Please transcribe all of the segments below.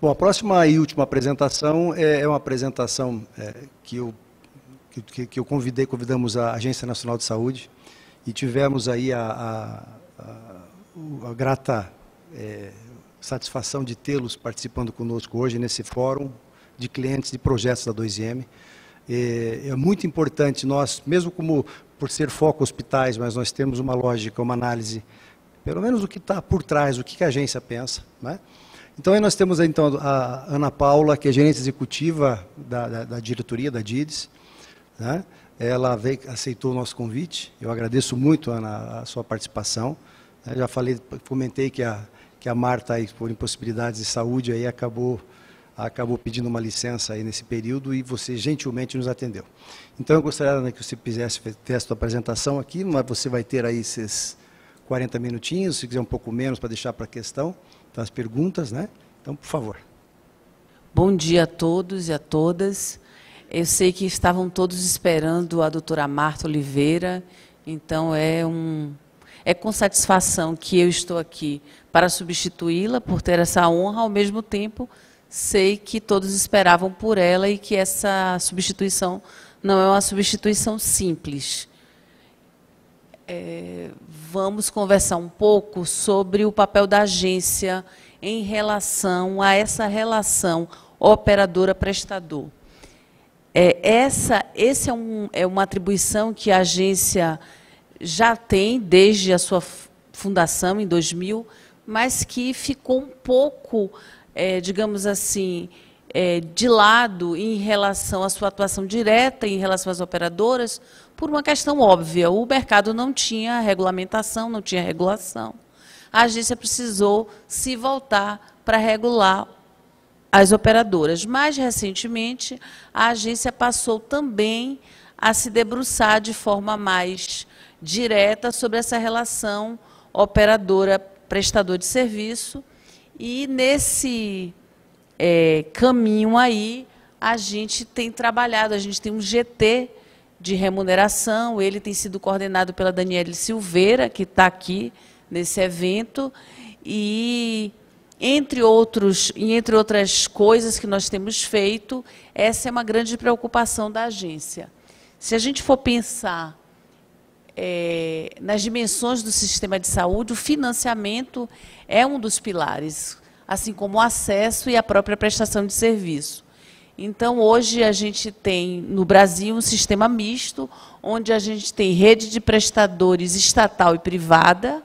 Bom, a próxima e última apresentação é uma apresentação que convidamos a Agência Nacional de Saúde e tivemos aí a grata satisfação de tê-los participando conosco hoje nesse fórum de clientes de projetos da 2M. É muito importante nós, mesmo como por ser foco hospitais, mas nós temos uma lógica, uma análise, pelo menos o que está por trás, o que a agência pensa, né? Então, aí nós temos então, a Ana Paula, que é gerente executiva da diretoria da DIDES, né? Ela aceitou o nosso convite. Eu agradeço muito, Ana, a sua participação. Eu já comentei que a Marta, aí, por impossibilidades de saúde, aí acabou pedindo uma licença aí nesse período e você gentilmente nos atendeu. Então, eu gostaria, Ana, que você fizesse ter a sua apresentação aqui, mas você vai ter aí esses 40 minutinhos, se quiser um pouco menos, para deixar para a questão. As perguntas, né? Então, por favor. Bom dia a todos e a todas. Eu sei que estavam todos esperando a doutora Marta Oliveira, então é com satisfação que eu estou aqui para substituí-la, por ter essa honra, ao mesmo tempo sei que todos esperavam por ela e que essa substituição não é uma substituição simples. Vamos conversar um pouco sobre o papel da agência em relação a essa relação operadora-prestador. Essa é uma atribuição que a agência já tem desde a sua fundação, em 2000, mas que ficou um pouco, digamos assim, de lado em relação à sua atuação direta em relação às operadoras, por uma questão óbvia. O mercado não tinha regulamentação, não tinha regulação. A agência precisou se voltar para regular as operadoras. Mais recentemente, a agência passou também a se debruçar de forma mais direta sobre essa relação operadora-prestador de serviço. E nesse caminho aí, a gente tem trabalhado, a gente tem um GT de remuneração, ele tem sido coordenado pela Daniele Silveira, que está aqui nesse evento, e entre outras coisas que nós temos feito, essa é uma grande preocupação da agência. Se a gente for pensar nas dimensões do sistema de saúde, o financiamento é um dos pilares, assim como o acesso e a própria prestação de serviço. Então, hoje, a gente tem, no Brasil, um sistema misto, onde a gente tem rede de prestadores estatal e privada,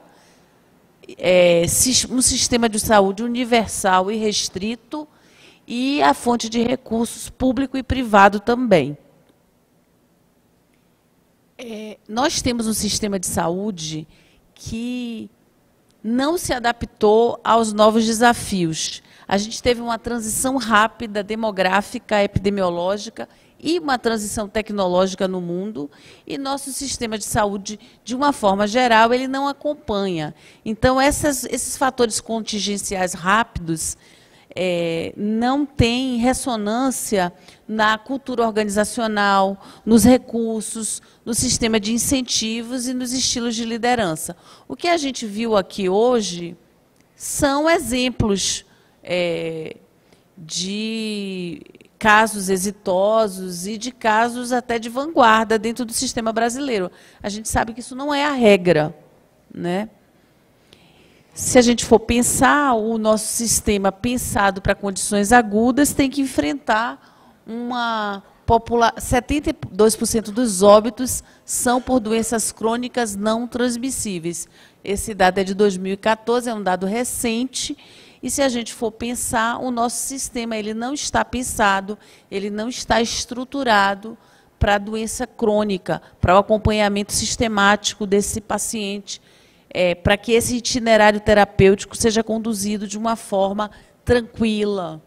um sistema de saúde universal e restrito, e a fonte de recursos público e privado também. Nós temos um sistema de saúde que não se adaptou aos novos desafios. A gente teve uma transição rápida, demográfica, epidemiológica e uma transição tecnológica no mundo, e nosso sistema de saúde, de uma forma geral, ele não acompanha. Então, esses fatores contingenciais rápidos não têm ressonância na cultura organizacional, nos recursos, no sistema de incentivos e nos estilos de liderança. O que a gente viu aqui hoje são exemplos de casos exitosos e de casos até de vanguarda dentro do sistema brasileiro. A gente sabe que isso não é a regra, né? Se a gente for pensar, o nosso sistema pensado para condições agudas tem que enfrentar 72% dos óbitos são por doenças crônicas não transmissíveis. Esse dado é de 2014, é um dado recente. E se a gente for pensar, o nosso sistema ele não está pensado, ele não está estruturado para a doença crônica, para o acompanhamento sistemático desse paciente, para que esse itinerário terapêutico seja conduzido de uma forma tranquila,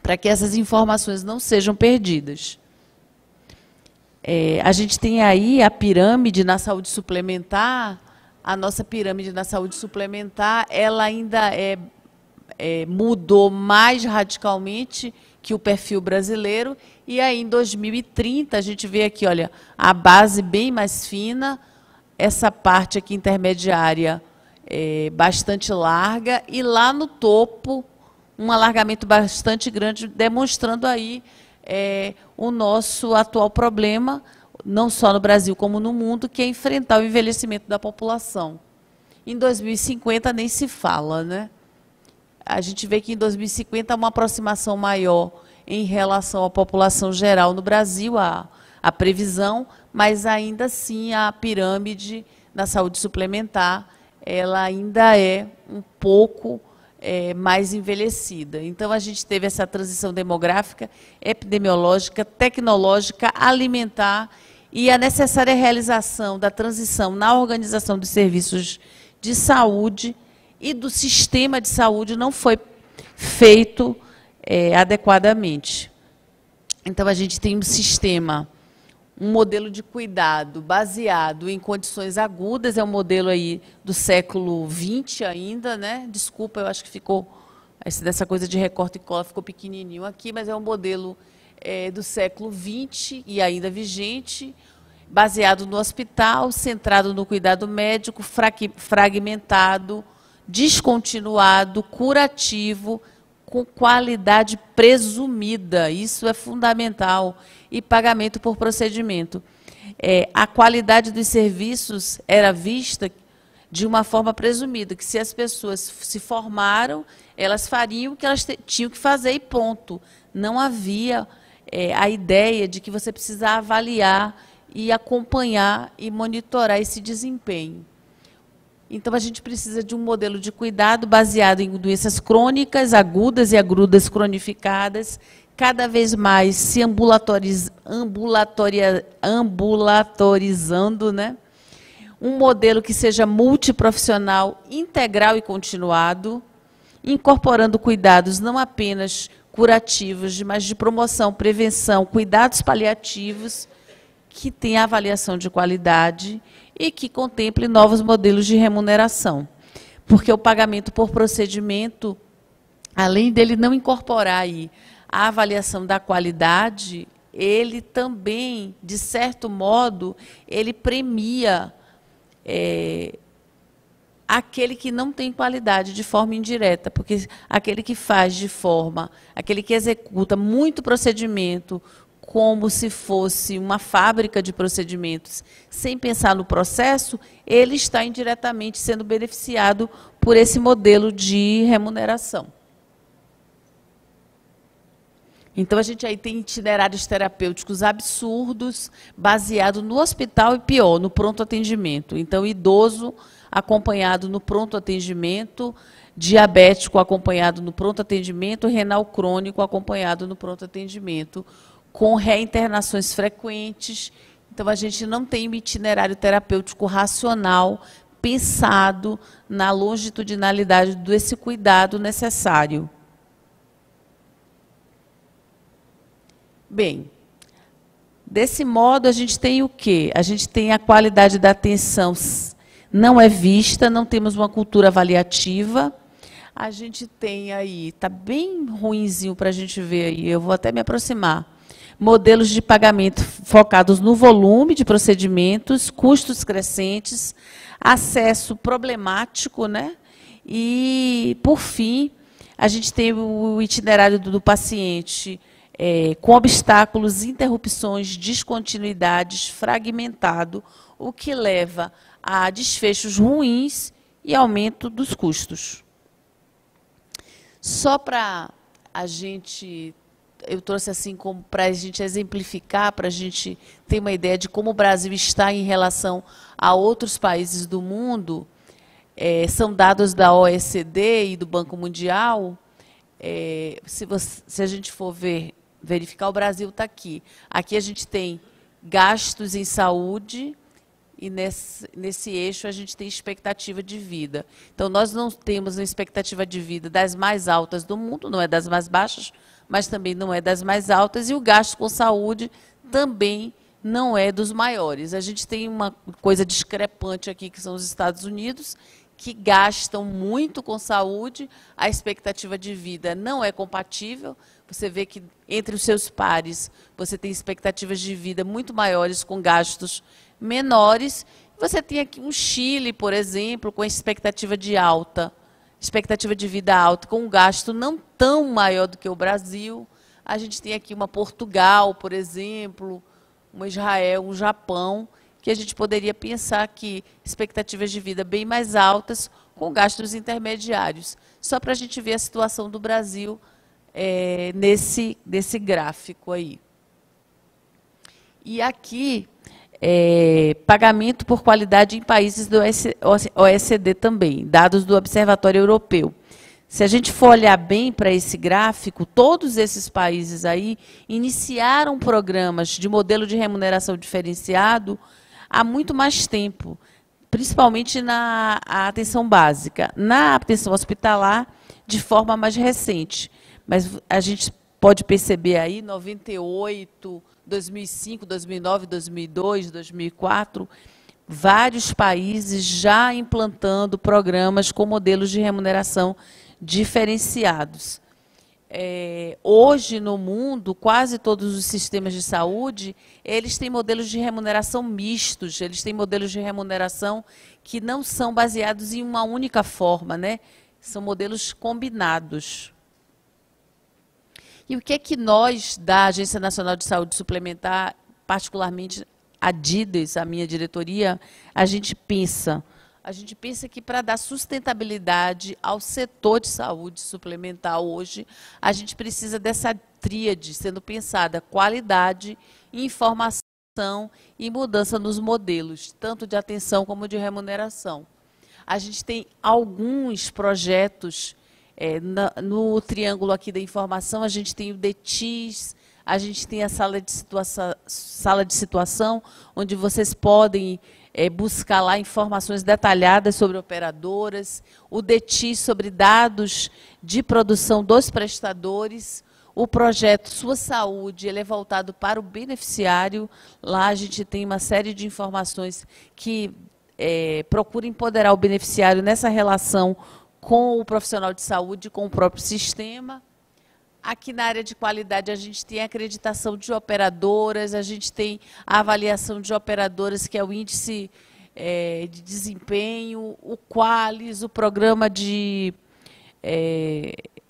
para que essas informações não sejam perdidas. A gente tem aí a pirâmide na saúde suplementar. A nossa pirâmide na saúde suplementar, ela ainda mudou mais radicalmente que o perfil brasileiro, e aí em 2030 a gente vê aqui, olha, a base bem mais fina, essa parte aqui intermediária bastante larga, e lá no topo um alargamento bastante grande, demonstrando aí o nosso atual problema, não só no Brasil como no mundo, que é enfrentar o envelhecimento da população. Em 2050 nem se fala, né? A gente vê que em 2050 há uma aproximação maior em relação à população geral no Brasil, a previsão, mas ainda assim a pirâmide na saúde suplementar, ela ainda é um pouco mais envelhecida. Então, a gente teve essa transição demográfica, epidemiológica, tecnológica, alimentar e a necessária realização da transição na organização dos serviços de saúde e do sistema de saúde não foi feito adequadamente. Então, a gente tem um sistema, um modelo de cuidado baseado em condições agudas, é um modelo aí do século XX ainda, né? Desculpa, eu acho que ficou, dessa coisa de recorte e cola ficou pequenininho aqui, mas é um modelo do século XX e ainda vigente, baseado no hospital, centrado no cuidado médico, fragmentado, descontinuado, curativo, com qualidade presumida, isso é fundamental, e pagamento por procedimento. A qualidade dos serviços era vista de uma forma presumida, que se as pessoas se formaram, elas fariam o que elas tinham que fazer e ponto. Não havia a ideia de que você precisa avaliar e acompanhar e monitorar esse desempenho. Então, a gente precisa de um modelo de cuidado baseado em doenças crônicas, agudas e agudas cronificadas, cada vez mais se ambulatorizando, né? Um modelo que seja multiprofissional, integral e continuado, incorporando cuidados não apenas curativos, mas de promoção, prevenção, cuidados paliativos, que tenha avaliação de qualidade e que contemple novos modelos de remuneração. Porque o pagamento por procedimento, além dele não incorporar aí a avaliação da qualidade, ele também, de certo modo, ele premia aquele que não tem qualidade de forma indireta, porque aquele que faz de forma, aquele que executa muito procedimento, como se fosse uma fábrica de procedimentos, sem pensar no processo, ele está indiretamente sendo beneficiado por esse modelo de remuneração. Então, a gente aí tem itinerários terapêuticos absurdos, baseado no hospital e pior, no pronto atendimento. Então, idoso acompanhado no pronto atendimento, diabético acompanhado no pronto atendimento, renal crônico acompanhado no pronto atendimento, com reinternações frequentes. Então, a gente não tem um itinerário terapêutico racional, pensado na longitudinalidade desse cuidado necessário. Bem, desse modo, a gente tem o quê? A gente tem a qualidade da atenção não é vista, não temos uma cultura avaliativa. A gente tem aí, está bem ruinzinho para a gente ver aí, eu vou até me aproximar. Modelos de pagamento focados no volume de procedimentos, custos crescentes, acesso problemático, né? E, por fim, a gente tem o itinerário do paciente com obstáculos, interrupções, descontinuidades, fragmentado, o que leva a desfechos ruins e aumento dos custos. Só para a gente... Eu trouxe assim como para a gente exemplificar, para a gente ter uma ideia de como o Brasil está em relação a outros países do mundo. São dados da OECD e do Banco Mundial. Se a gente for verificar, o Brasil está aqui. Aqui a gente tem gastos em saúde e nesse eixo a gente tem expectativa de vida. Então, nós não temos uma expectativa de vida das mais altas do mundo, não é das mais baixas, mas também não é das mais altas, e o gasto com saúde também não é dos maiores. A gente tem uma coisa discrepante aqui, que são os Estados Unidos, que gastam muito com saúde, a expectativa de vida não é compatível. Você vê que entre os seus pares, você tem expectativas de vida muito maiores com gastos menores. Você tem aqui um Chile, por exemplo, com a expectativa de alta expectativa de vida alta, com um gasto não tão maior do que o Brasil. A gente tem aqui uma Portugal, por exemplo, uma Israel, um Japão, que a gente poderia pensar que expectativas de vida bem mais altas, com gastos intermediários. Só para a gente ver a situação do Brasil nesse gráfico aí. E aqui, pagamento por qualidade em países do OECD também, dados do Observatório Europeu. Se a gente for olhar bem para esse gráfico, todos esses países aí iniciaram programas de modelo de remuneração diferenciado há muito mais tempo, principalmente na atenção básica. Na atenção hospitalar, de forma mais recente. Mas a gente pode perceber aí, 98, 2005, 2009, 2002, 2004, vários países já implantando programas com modelos de remuneração diferenciados. Hoje, no mundo, quase todos os sistemas de saúde, eles têm modelos de remuneração mistos, eles têm modelos de remuneração que não são baseados em uma única forma, né? São modelos combinados. E o que é que nós, da Agência Nacional de Saúde Suplementar, particularmente a DIDES, a minha diretoria, a gente pensa? A gente pensa que para dar sustentabilidade ao setor de saúde suplementar hoje, a gente precisa dessa tríade sendo pensada: qualidade, informação e mudança nos modelos, tanto de atenção como de remuneração. A gente tem alguns projetos no triângulo aqui da informação, a gente tem o DETIS, a gente tem a sala de situação, onde vocês podem buscar lá informações detalhadas sobre operadoras, o DETIS sobre dados de produção dos prestadores, o projeto Sua Saúde, ele é voltado para o beneficiário. Lá a gente tem uma série de informações que procura empoderar o beneficiário nessa relação com o profissional de saúde, com o próprio sistema. Aqui na área de qualidade a gente tem a acreditação de operadoras, a gente tem a avaliação de operadoras, que é o índice de desempenho, o Qualis, o programa de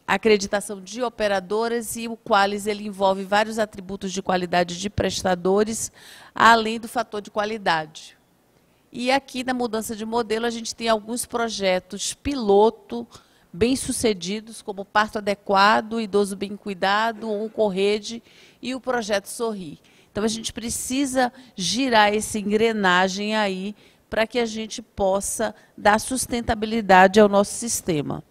acreditação de operadoras, e o Qualis ele envolve vários atributos de qualidade de prestadores, além do fator de qualidade. E aqui na mudança de modelo a gente tem alguns projetos piloto bem-sucedidos, como o Parto Adequado, Idoso Bem Cuidado, o Oncorrede e o Projeto Sorrir. Então a gente precisa girar essa engrenagem aí para que a gente possa dar sustentabilidade ao nosso sistema.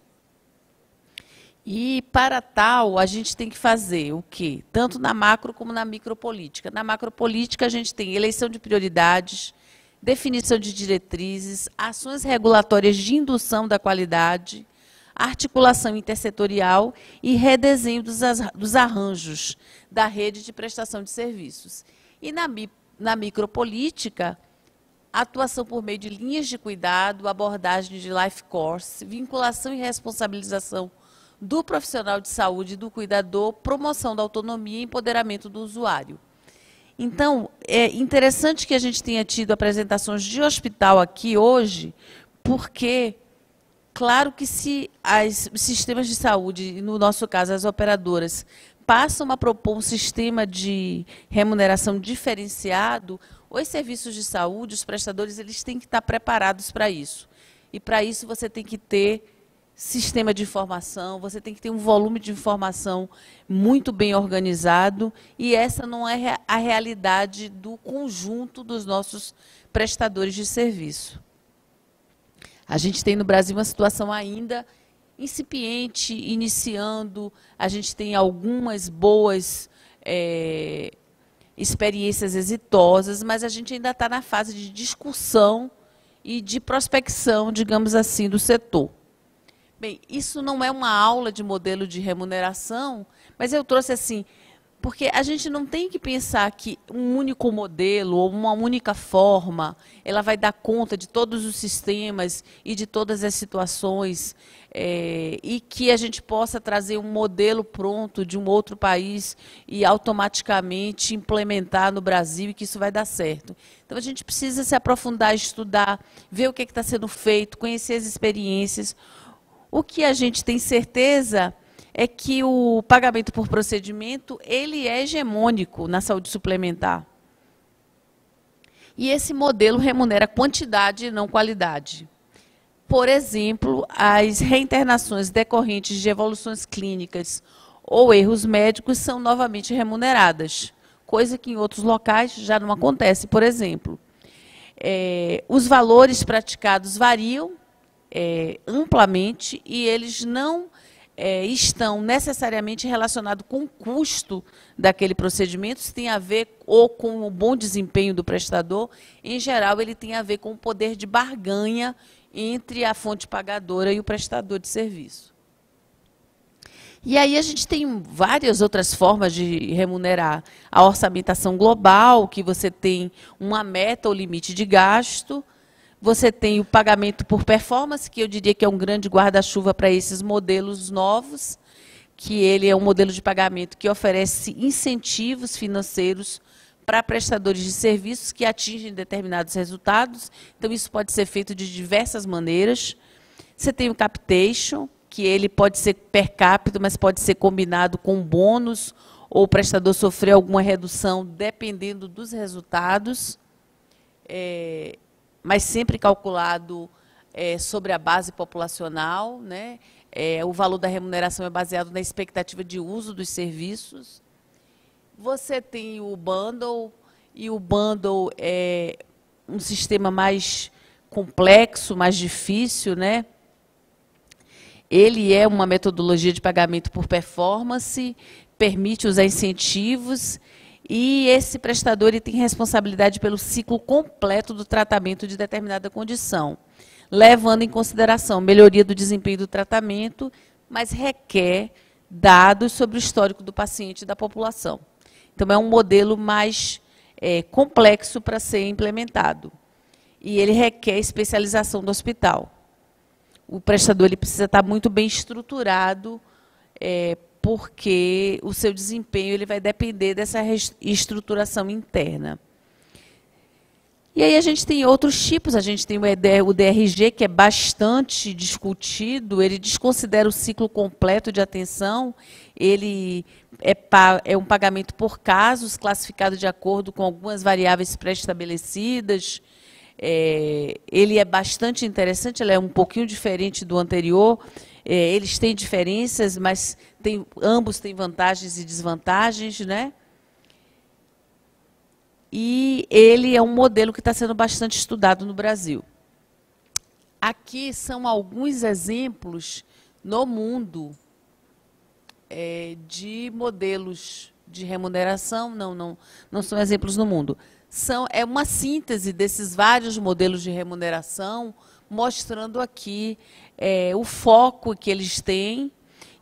E, para tal, a gente tem que fazer o quê? Tanto na macro como na micropolítica. Na macropolítica, a gente tem eleição de prioridades, definição de diretrizes, ações regulatórias de indução da qualidade, articulação intersetorial e redesenho dos arranjos da rede de prestação de serviços. E na micropolítica, atuação por meio de linhas de cuidado, abordagem de life course, vinculação e responsabilização do profissional de saúde e do cuidador, promoção da autonomia e empoderamento do usuário. Então, é interessante que a gente tenha tido apresentações de hospital aqui hoje, porque, claro que se os sistemas de saúde, no nosso caso as operadoras, passam a propor um sistema de remuneração diferenciado, os serviços de saúde, os prestadores, eles têm que estar preparados para isso. E, para isso, você tem que ter sistema de informação, você tem que ter um volume de informação muito bem organizado, e essa não é a realidade do conjunto dos nossos prestadores de serviço. A gente tem no Brasil uma situação ainda incipiente, iniciando, a gente tem algumas boas experiências exitosas, mas a gente ainda está na fase de discussão e de prospecção, digamos assim, do setor. Bem, isso não é uma aula de modelo de remuneração, mas eu trouxe assim, porque a gente não tem que pensar que um único modelo ou uma única forma, ela vai dar conta de todos os sistemas e de todas as situações, e que a gente possa trazer um modelo pronto de um outro país e automaticamente implementar no Brasil e que isso vai dar certo. Então, a gente precisa se aprofundar, estudar, ver o que está sendo feito, conhecer as experiências. O que a gente tem certeza é que o pagamento por procedimento, ele é hegemônico na saúde suplementar. E esse modelo remunera quantidade e não qualidade. Por exemplo, as reinternações decorrentes de evoluções clínicas ou erros médicos são novamente remuneradas, coisa que em outros locais já não acontece, por exemplo. Os valores praticados variam amplamente e eles não estão necessariamente relacionados com o custo daquele procedimento, se tem a ver ou com o bom desempenho do prestador. Em geral, ele tem a ver com o poder de barganha entre a fonte pagadora e o prestador de serviço. E aí a gente tem várias outras formas de remunerar. A orçamentação global, que você tem uma meta ou limite de gasto. Você tem o pagamento por performance, que eu diria que é um grande guarda-chuva para esses modelos novos, que ele é um modelo de pagamento que oferece incentivos financeiros para prestadores de serviços que atingem determinados resultados. Então, isso pode ser feito de diversas maneiras. Você tem o capitation, que ele pode ser per capita, mas pode ser combinado com bônus, ou o prestador sofrer alguma redução, dependendo dos resultados, mas sempre calculado sobre a base populacional, né? O valor da remuneração é baseado na expectativa de uso dos serviços. Você tem o bundle, e o bundle é um sistema mais complexo, mais difícil, né? Ele é uma metodologia de pagamento por performance, permite usar incentivos, e esse prestador ele tem responsabilidade pelo ciclo completo do tratamento de determinada condição, levando em consideração melhoria do desempenho do tratamento, mas requer dados sobre o histórico do paciente e da população. Então, é um modelo mais complexo para ser implementado. E ele requer especialização do hospital. O prestador ele precisa estar muito bem estruturado, porque o seu desempenho ele vai depender dessa estruturação interna. E aí a gente tem outros tipos, a gente tem o DRG, que é bastante discutido, ele desconsidera o ciclo completo de atenção, ele é um pagamento por casos, classificado de acordo com algumas variáveis pré-estabelecidas. Ele é bastante interessante, ele é um pouquinho diferente do anterior, eles têm diferenças, mas ambos têm vantagens e desvantagens, né? E ele é um modelo que está sendo bastante estudado no Brasil. Aqui são alguns exemplos no mundo de modelos de remuneração, não são exemplos no mundo. É uma síntese desses vários modelos de remuneração, mostrando aqui o foco que eles têm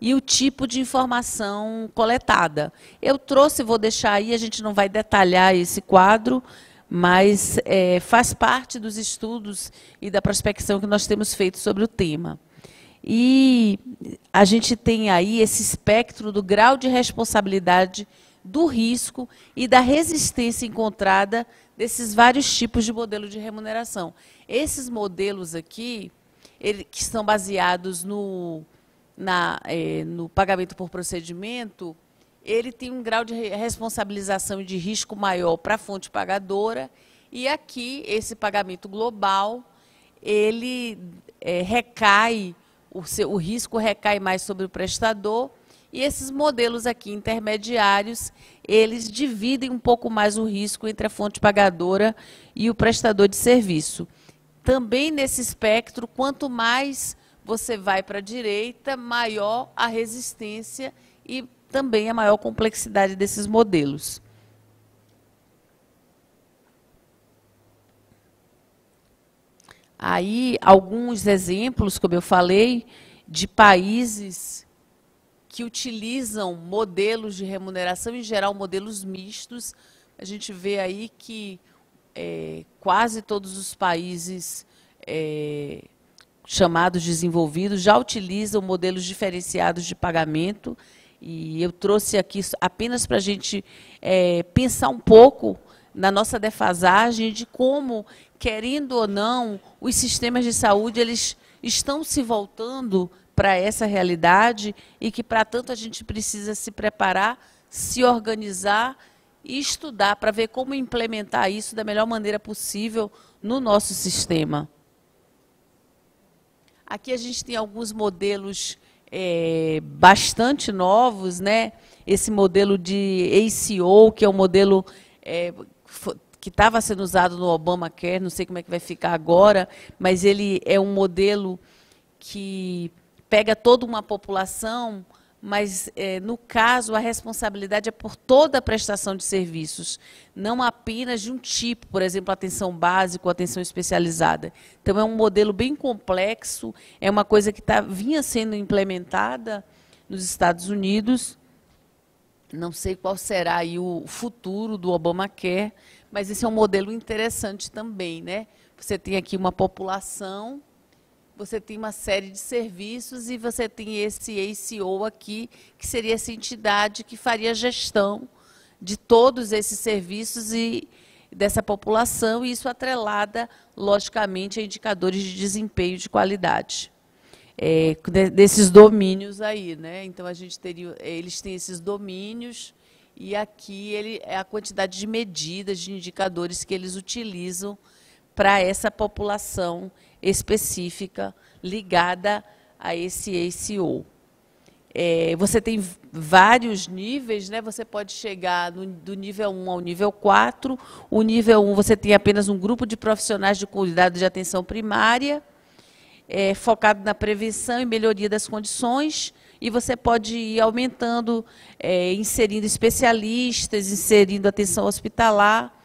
e o tipo de informação coletada. Eu trouxe, vou deixar aí, a gente não vai detalhar esse quadro, mas faz parte dos estudos e da prospecção que nós temos feito sobre o tema. E a gente tem aí esse espectro do grau de responsabilidade, do risco e da resistência encontrada desses vários tipos de modelo de remuneração. Esses modelos aqui, que são baseados no pagamento por procedimento, ele tem um grau de responsabilização e de risco maior para a fonte pagadora, e aqui, esse pagamento global, ele o risco recai mais sobre o prestador, e esses modelos aqui intermediários, eles dividem um pouco mais o risco entre a fonte pagadora e o prestador de serviço. Também nesse espectro, quanto mais você vai para a direita, maior a resistência e também a maior complexidade desses modelos. Aí, alguns exemplos, como eu falei, de países que utilizam modelos de remuneração, em geral, modelos mistos. A gente vê aí que quase todos os países chamados desenvolvidos já utilizam modelos diferenciados de pagamento, e eu trouxe aqui apenas para a gente pensar um pouco na nossa defasagem de como, querendo ou não, os sistemas de saúde eles estão se voltando para essa realidade e que, para tanto, a gente precisa se preparar, se organizar e estudar para ver como implementar isso da melhor maneira possível no nosso sistema. Aqui a gente tem alguns modelos bastante novos, né? Esse modelo de ACO, que é um modelo que estava sendo usado no Obamacare, não sei como é que vai ficar agora, mas ele é um modelo que pega toda uma população, mas, no caso, a responsabilidade é por toda a prestação de serviços, não apenas de um tipo, por exemplo, atenção básica ou atenção especializada. Então, é um modelo bem complexo, é uma coisa que vinha sendo implementada nos Estados Unidos. Não sei qual será aí o futuro do Obamacare, mas esse é um modelo interessante também, né? Você tem aqui uma população, você tem uma série de serviços e você tem esse ACO aqui, que seria essa entidade que faria a gestão de todos esses serviços e dessa população, e isso atrelada, logicamente, a indicadores de desempenho de qualidade. Desses domínios aí, né? Então, a gente teria, eles têm esses domínios, e aqui é a quantidade de medidas, de indicadores que eles utilizam para essa população específica ligada a esse ACO. Você tem vários níveis, né? Você pode chegar do nível 1 ao nível 4. O nível 1 você tem apenas um grupo de profissionais de cuidado de atenção primária, focado na prevenção e melhoria das condições, e você pode ir aumentando, inserindo especialistas, inserindo atenção hospitalar,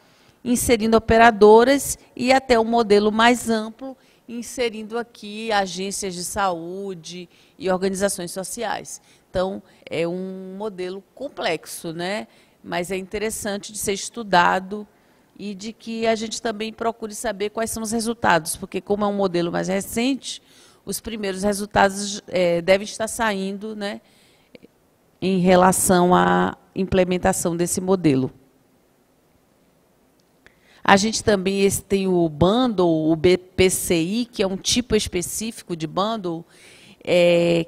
inserindo operadoras e até um modelo mais amplo, inserindo aqui agências de saúde e organizações sociais. Então, é um modelo complexo, né? Mas é interessante de ser estudado e de que a gente também procure saber quais são os resultados, porque como é um modelo mais recente, os primeiros resultados devem estar saindo, né, em relação à implementação desse modelo. A gente também tem o bundle, o BPCI, que é um tipo específico de bundle,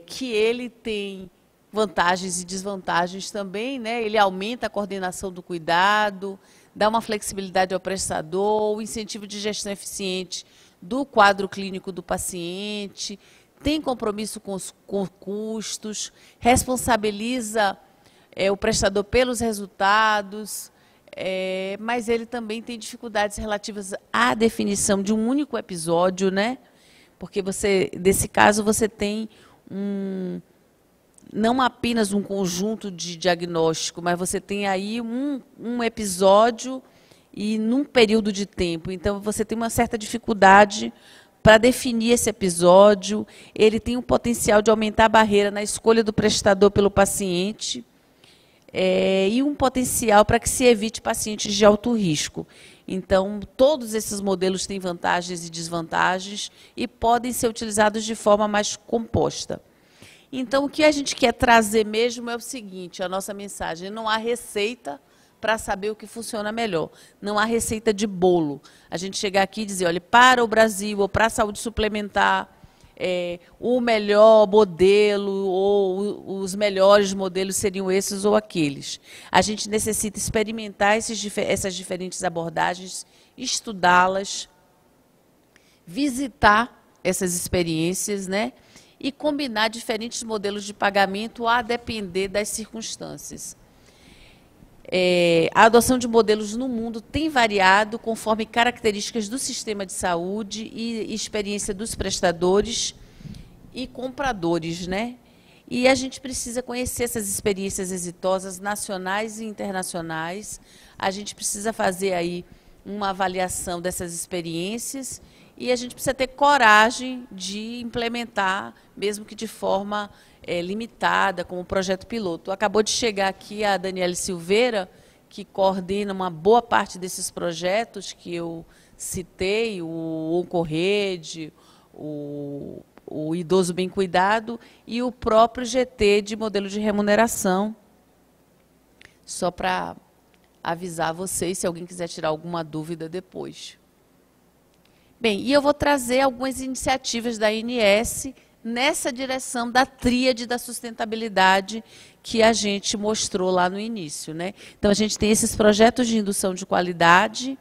que ele tem vantagens e desvantagens também, né? Ele aumenta a coordenação do cuidado, dá uma flexibilidade ao prestador, o incentivo de gestão eficiente do quadro clínico do paciente, tem compromisso com os custos, responsabiliza o prestador pelos resultados, mas ele também tem dificuldades relativas à definição de um único episódio, né? Porque nesse caso, você tem não apenas um conjunto de diagnóstico, mas você tem aí um episódio e num período de tempo. Então, você tem uma certa dificuldade para definir esse episódio. Ele tem um potencial de aumentar a barreira na escolha do prestador pelo paciente, e um potencial para que se evite pacientes de alto risco. Então, todos esses modelos têm vantagens e desvantagens e podem ser utilizados de forma mais composta. Então, o que a gente quer trazer mesmo é o seguinte, a nossa mensagem: não há receita para saber o que funciona melhor. Não há receita de bolo. A gente chegar aqui e dizer, olha, para o Brasil ou para a saúde suplementar, o melhor modelo ou os melhores modelos seriam esses ou aqueles. A gente necessita experimentar essas diferentes abordagens, estudá-las, visitar essas experiências, né? E combinar diferentes modelos de pagamento a depender das circunstâncias. A adoção de modelos no mundo tem variado conforme características do sistema de saúde e experiência dos prestadores e compradores, né? E a gente precisa conhecer essas experiências exitosas nacionais e internacionais. A gente precisa fazer aí uma avaliação dessas experiências e a gente precisa ter coragem de implementar, mesmo que de forma limitada, como projeto piloto. Acabou de chegar aqui a Daniele Silveira, que coordena uma boa parte desses projetos que eu citei, o Oncorrede, o Idoso Bem Cuidado e o próprio GT de modelo de remuneração. Só para avisar vocês, se alguém quiser tirar alguma dúvida depois. Bem, e eu vou trazer algumas iniciativas da ANS nessa direção da tríade da sustentabilidade que a gente mostrou lá no início, né? Então, a gente tem esses projetos de indução de qualidade.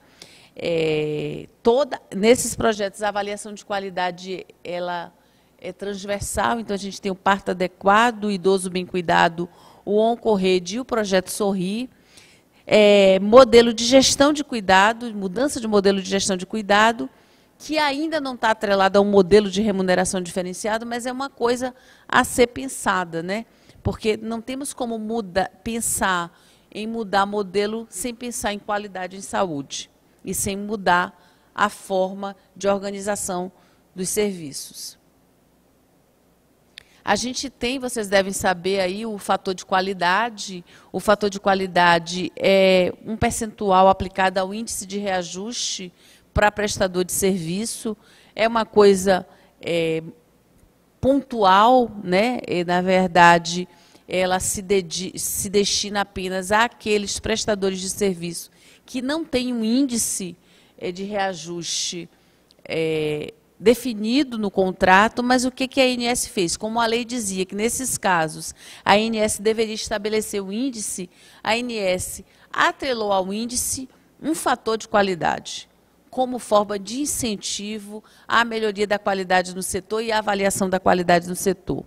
Nesses projetos, a avaliação de qualidade ela é transversal. Então, a gente tem o parto adequado, o idoso bem cuidado, o Oncorrede e o projeto Sorri. Modelo de gestão de cuidado, mudança de modelo de gestão de cuidado, que ainda não está atrelado a um modelo de remuneração diferenciado, mas é uma coisa a ser pensada, né? Porque não temos como pensar em mudar modelo sem pensar em qualidade em saúde e sem mudar a forma de organização dos serviços. A gente tem, vocês devem saber aí, o fator de qualidade. O fator de qualidade é um percentual aplicado ao índice de reajuste para prestador de serviço. É uma coisa pontual, né? Na verdade, ela se destina apenas àqueles prestadores de serviço que não têm um índice de reajuste definido no contrato, mas o que a ANS fez? Como a lei dizia que, nesses casos, a ANS deveria estabelecer o índice, a ANS atrelou ao índice um fator de qualidade, como forma de incentivo à melhoria da qualidade no setor e à avaliação da qualidade no setor.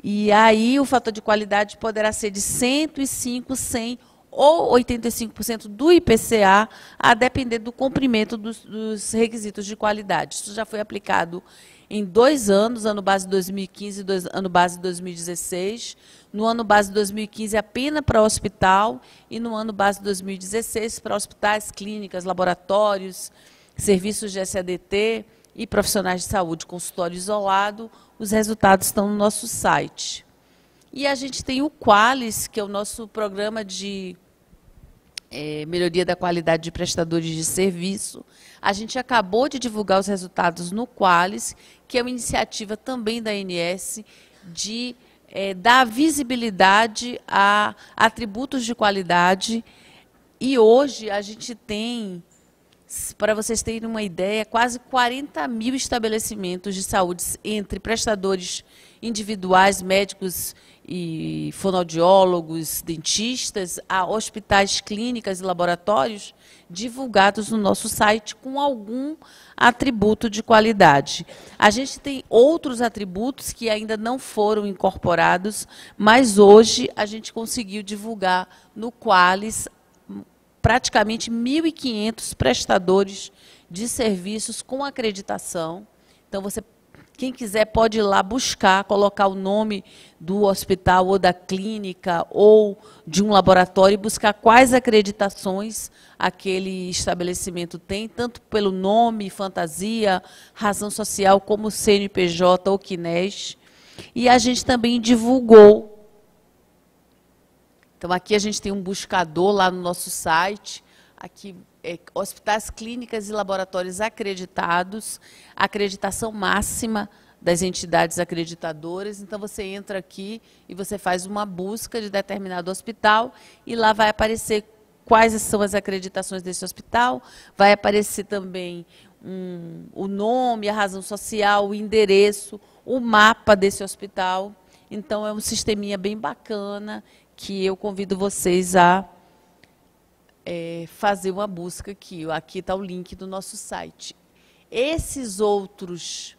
E aí o fator de qualidade poderá ser de 105, 100 ou 85% do IPCA, a depender do cumprimento dos requisitos de qualidade. Isso já foi aplicado em 2 anos, ano base 2015 e ano base 2016. No ano base 2015, apenas para hospital, e no ano base 2016, para hospitais, clínicas, laboratórios, serviços de SADT e profissionais de saúde, consultório isolado. Os resultados estão no nosso site. E a gente tem o Qualis, que é o nosso programa de melhoria da qualidade de prestadores de serviço. A gente acabou de divulgar os resultados no Qualis, que é uma iniciativa também da ANS de dar visibilidade a atributos de qualidade. E hoje a gente tem, para vocês terem uma ideia, quase 40 mil estabelecimentos de saúde entre prestadores individuais, médicos e fonoaudiólogos, dentistas, a hospitais, clínicas e laboratórios divulgados no nosso site com algum atributo de qualidade. A gente tem outros atributos que ainda não foram incorporados, mas hoje a gente conseguiu divulgar no Qualis praticamente 1.500 prestadores de serviços com acreditação. Então, quem quiser pode ir lá buscar, colocar o nome do hospital ou da clínica ou de um laboratório e buscar quais acreditações aquele estabelecimento tem, tanto pelo nome, fantasia, razão social, como CNPJ ou CNES. E a gente também divulgou. Então, aqui a gente tem um buscador lá no nosso site. Aqui, hospitais, clínicas e laboratórios acreditados, acreditação máxima das entidades acreditadoras. Então, você entra aqui e você faz uma busca de determinado hospital e lá vai aparecer quais são as acreditações desse hospital, vai aparecer também o nome, a razão social, o endereço, o mapa desse hospital. Então, é um sisteminha bem bacana que eu convido vocês a fazer uma busca aqui. Aqui está o link do nosso site. Esses outros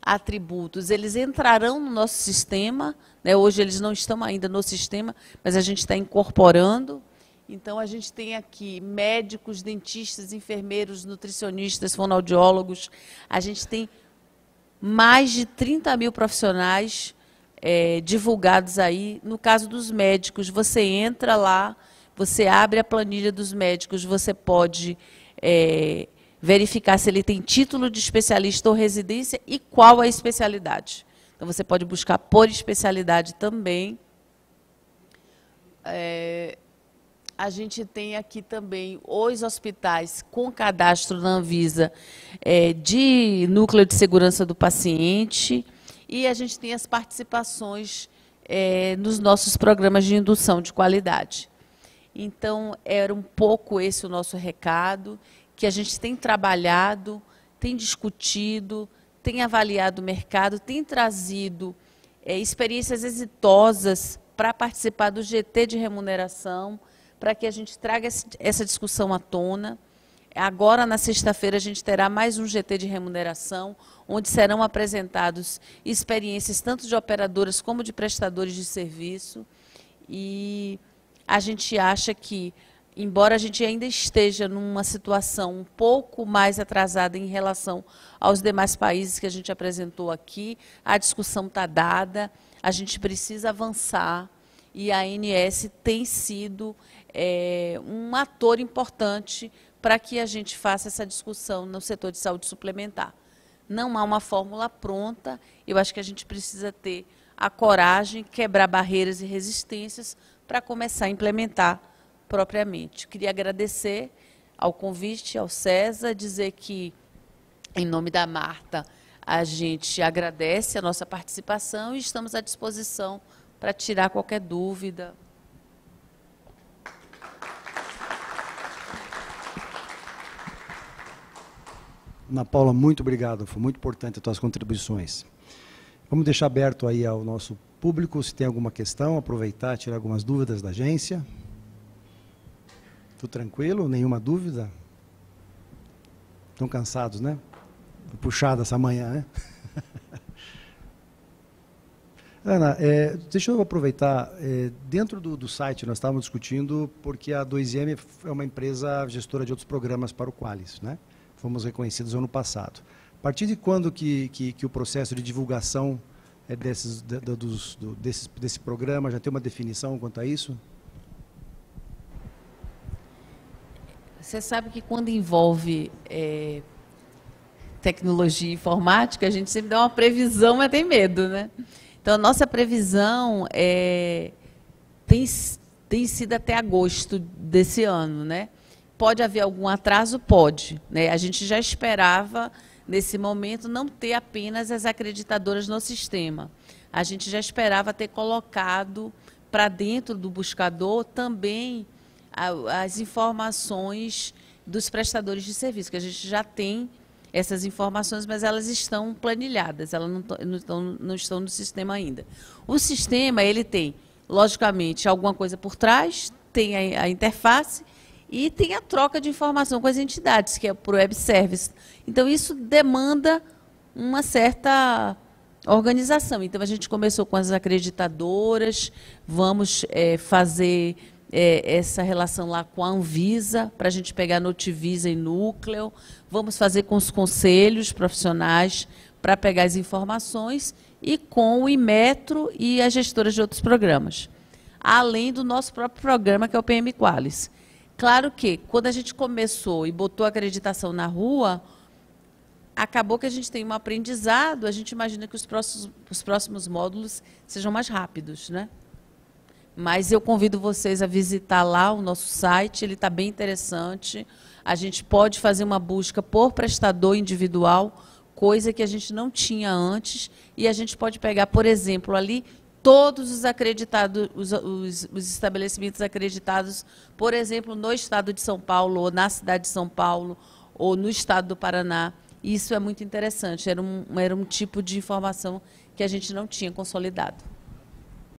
atributos, eles entrarão no nosso sistema, né? Hoje eles não estão ainda no sistema, mas a gente está incorporando. Então, a gente tem aqui médicos, dentistas, enfermeiros, nutricionistas, fonoaudiólogos. A gente tem mais de 30 mil profissionais divulgados aí. No caso dos médicos, você entra lá, você abre a planilha dos médicos, você pode verificar se ele tem título de especialista ou residência e qual a especialidade. Então, você pode buscar por especialidade também. A gente tem aqui também os hospitais com cadastro na Anvisa de núcleo de segurança do paciente, e a gente tem as participações nos nossos programas de indução de qualidade. Então, era um pouco esse o nosso recado, que a gente tem trabalhado, tem discutido, tem avaliado o mercado, tem trazido experiências exitosas para participar do GT de remuneração, para que a gente traga essa discussão à tona. Agora, na sexta-feira, a gente terá mais um GT de remuneração, onde serão apresentados experiências tanto de operadoras como de prestadores de serviço. E a gente acha que, embora a gente ainda esteja numa situação um pouco mais atrasada em relação aos demais países que a gente apresentou aqui, a discussão está dada, a gente precisa avançar, e a ANS tem sido um ator importante para que a gente faça essa discussão no setor de saúde suplementar. Não há uma fórmula pronta, eu acho que a gente precisa ter a coragem, quebrar barreiras e resistências para começar a implementar propriamente. Queria agradecer ao convite, ao César, dizer que, em nome da Marta, a gente agradece a nossa participação e estamos à disposição para tirar qualquer dúvida. Ana Paula, muito obrigado, foi muito importante as tuas contribuições. Vamos deixar aberto aí ao nosso público, se tem alguma questão, aproveitar, tirar algumas dúvidas da agência. Tudo tranquilo? Nenhuma dúvida? Estão cansados, né? Foi puxado essa manhã, né? Ana, deixa eu aproveitar, dentro do site nós estávamos discutindo, porque a 2M é uma empresa gestora de outros programas para o Qualis, né? Fomos reconhecidos ano passado. A partir de quando que o processo de divulgação desse programa já tem uma definição quanto a isso? Você sabe que quando envolve tecnologia e informática, a gente sempre dá uma previsão, mas tem medo, né? Então, a nossa previsão tem sido até agosto desse ano, né? Pode haver algum atraso? Pode, né? A gente já esperava, nesse momento, não ter apenas as acreditadoras no sistema. A gente já esperava ter colocado para dentro do buscador também as informações dos prestadores de serviço, que a gente já tem essas informações, mas elas estão planilhadas, elas não estão no sistema ainda. O sistema, ele tem, logicamente, alguma coisa por trás, tem a interface e tem a troca de informação com as entidades, que é por web service. Então, isso demanda uma certa organização. Então, a gente começou com as acreditadoras, vamos fazer essa relação lá com a Anvisa, para a gente pegar Notivisa e Núcleo, vamos fazer com os conselhos profissionais para pegar as informações e com o Inmetro e as gestoras de outros programas, além do nosso próprio programa, que é o PM Qualis. Claro que, quando a gente começou e botou a acreditação na rua, acabou que a gente tem um aprendizado, a gente imagina que os próximos módulos sejam mais rápidos, né? Mas eu convido vocês a visitar lá o nosso site, ele está bem interessante. A gente pode fazer uma busca por prestador individual, coisa que a gente não tinha antes, e a gente pode pegar, por exemplo, ali todos os acreditados, os estabelecimentos acreditados, por exemplo, no estado de São Paulo, ou na cidade de São Paulo, ou no estado do Paraná. Isso é muito interessante, era um tipo de informação que a gente não tinha consolidado.